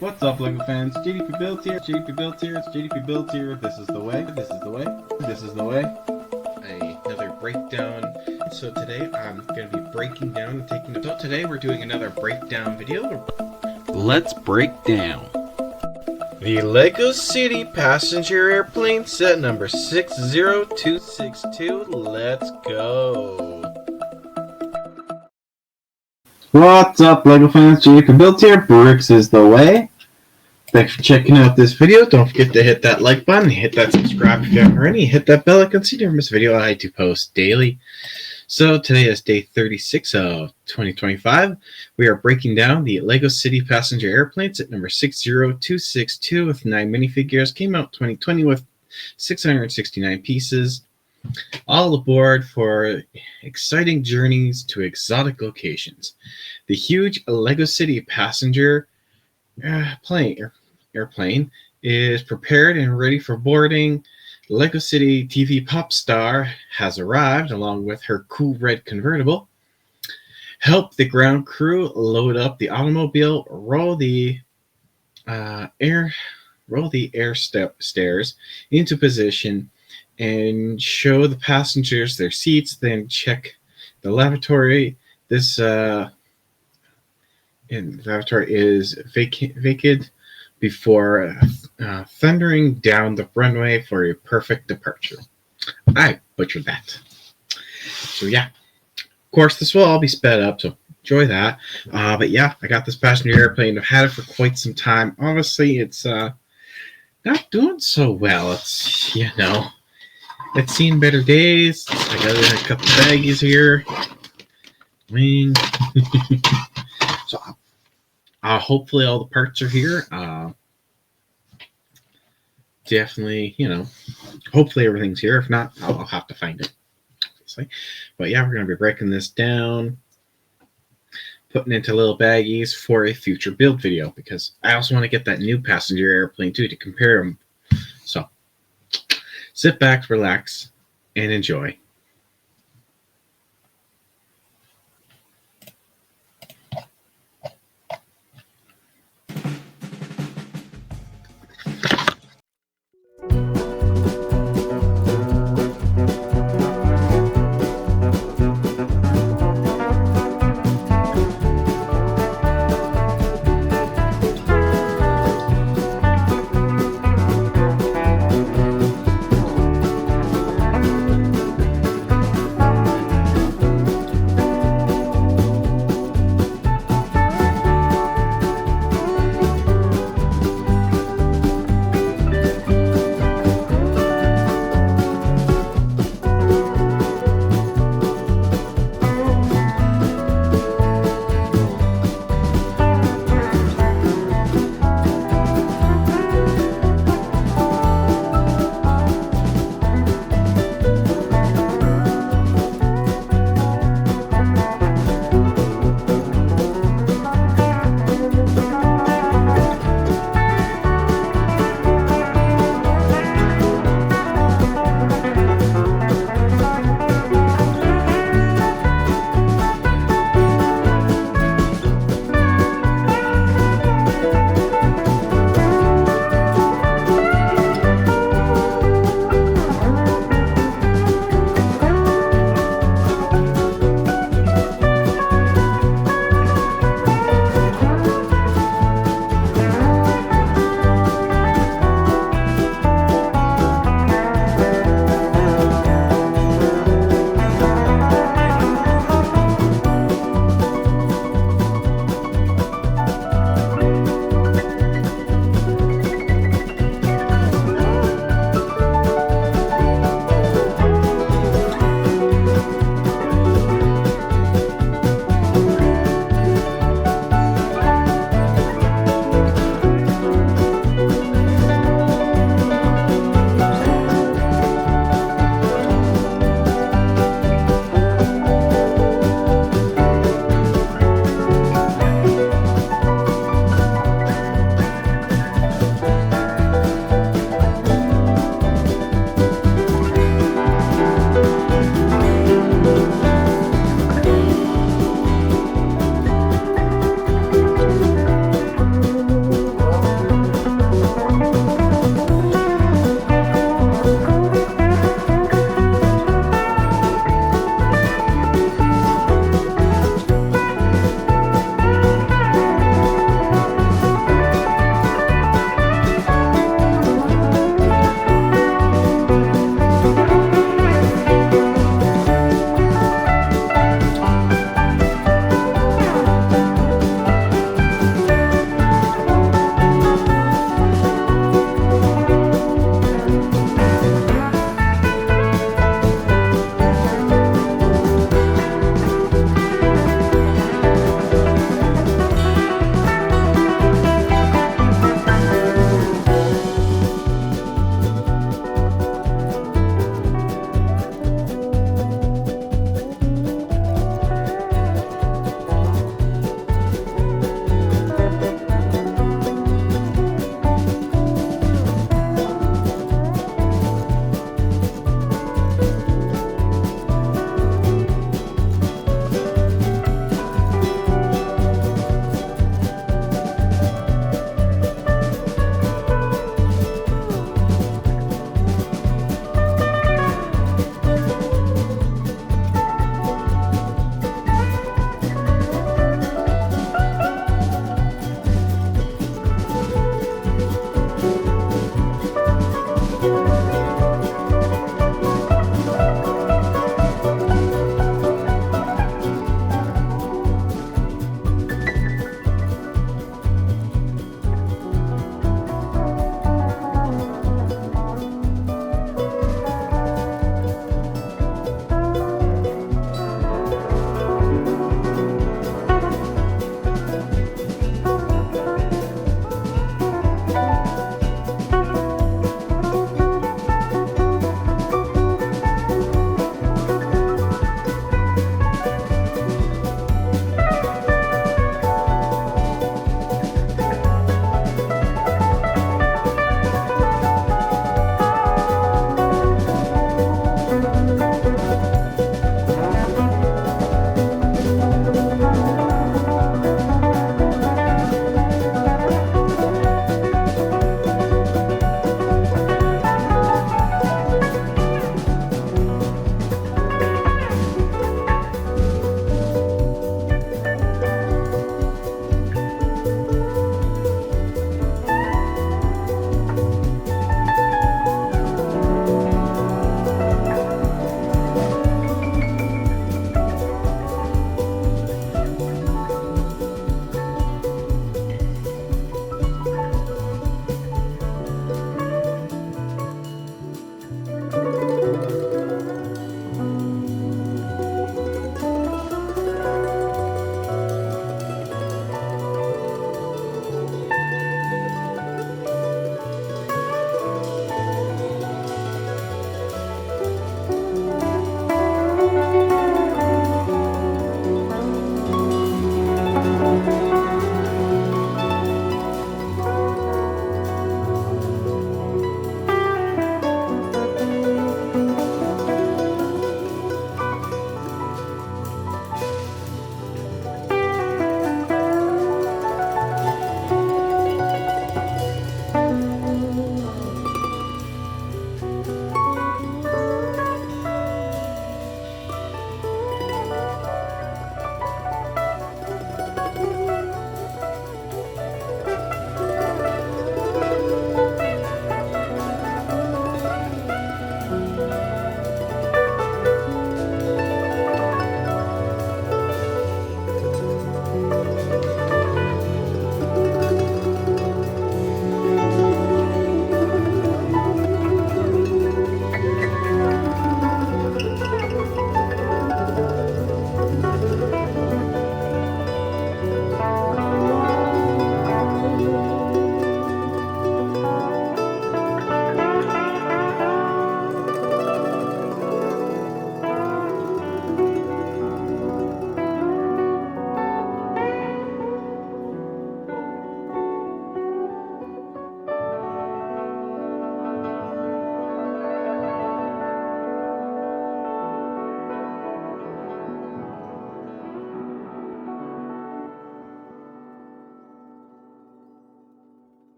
What's up, LEGO fans? JDP Build here. JDP Build here. It's JDP Build here. This is the way. This is the way. This is the way. Another breakdown. So today I'm going to be breaking down and taking. So today we're doing another breakdown video. Let's break down the LEGO City passenger airplane set number 60262. Let's go. What's up, LEGO fans? JDP Build here. Bricks is the way. Thanks for checking out this video. Don't forget to hit that like button, hit that subscribe if you haven't already, hit that bell icon so you never miss a video I do post daily. So today is day 36 of 2025. We are breaking down the LEGO City passenger airplane set number 60262 with 9 minifigures. Came out 2020 with 669 pieces. All aboard for exciting journeys to exotic locations. The huge LEGO City passenger airplane is prepared and ready for boarding. LEGO City TV pop star has arrived along with her cool red convertible. Help the ground crew load up the automobile, roll the air stairs into position, and show the passengers their seats. Then check the lavatory. This lavatory is vacated before thundering down the runway for a perfect departure. I butchered that. So yeah, of course this will all be sped up, so enjoy that. But yeah, I got this passenger airplane. I've had it for quite some time. Obviously, it's not doing so well. It's, you know, it's seen better days. I got a couple baggies here. Wing. So hopefully all the parts are here. Definitely, you know, hopefully everything's here. If not, I'll have to find it, obviously. But yeah, we're going to be breaking this down, putting it into little baggies for a future build video, because I also want to get that new passenger airplane too to compare them. So sit back, relax, and enjoy.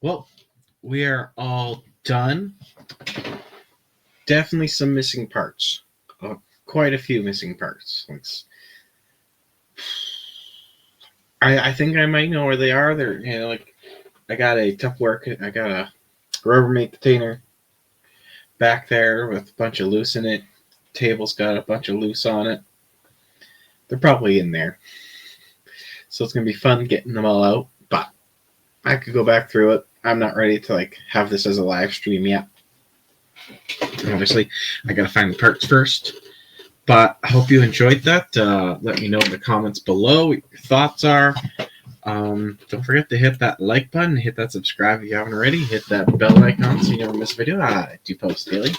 Well, we are all done. Definitely some missing parts. Quite a few missing parts. I think I might know where they are. They're, like, I got a Tupperware. I got a Rubbermaid container back there with a bunch of loose in it. Table's got a bunch of loose on it. They're probably in there. So it's going to be fun getting them all out. But I could go back through it. I'm not ready to have this as a live stream yet. Obviously, I got to find the parts first. But I hope you enjoyed that. Let me know in the comments below what your thoughts are. Don't forget to hit that like button, hit that subscribe if you haven't already, hit that bell icon so you never miss a video. I do post daily.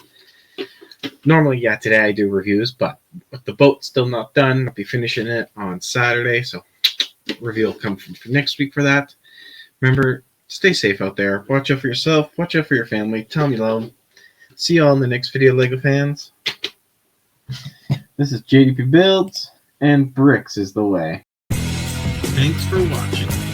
Normally, today I do reviews, but with the boat still not done, I'll be finishing it on Saturday, so review will come for next week for that. Remember, stay safe out there. Watch out for yourself. Watch out for your family. Tell them you love them. See you all in the next video, LEGO fans. This is JDP Builds, and bricks is the way. Thanks for watching.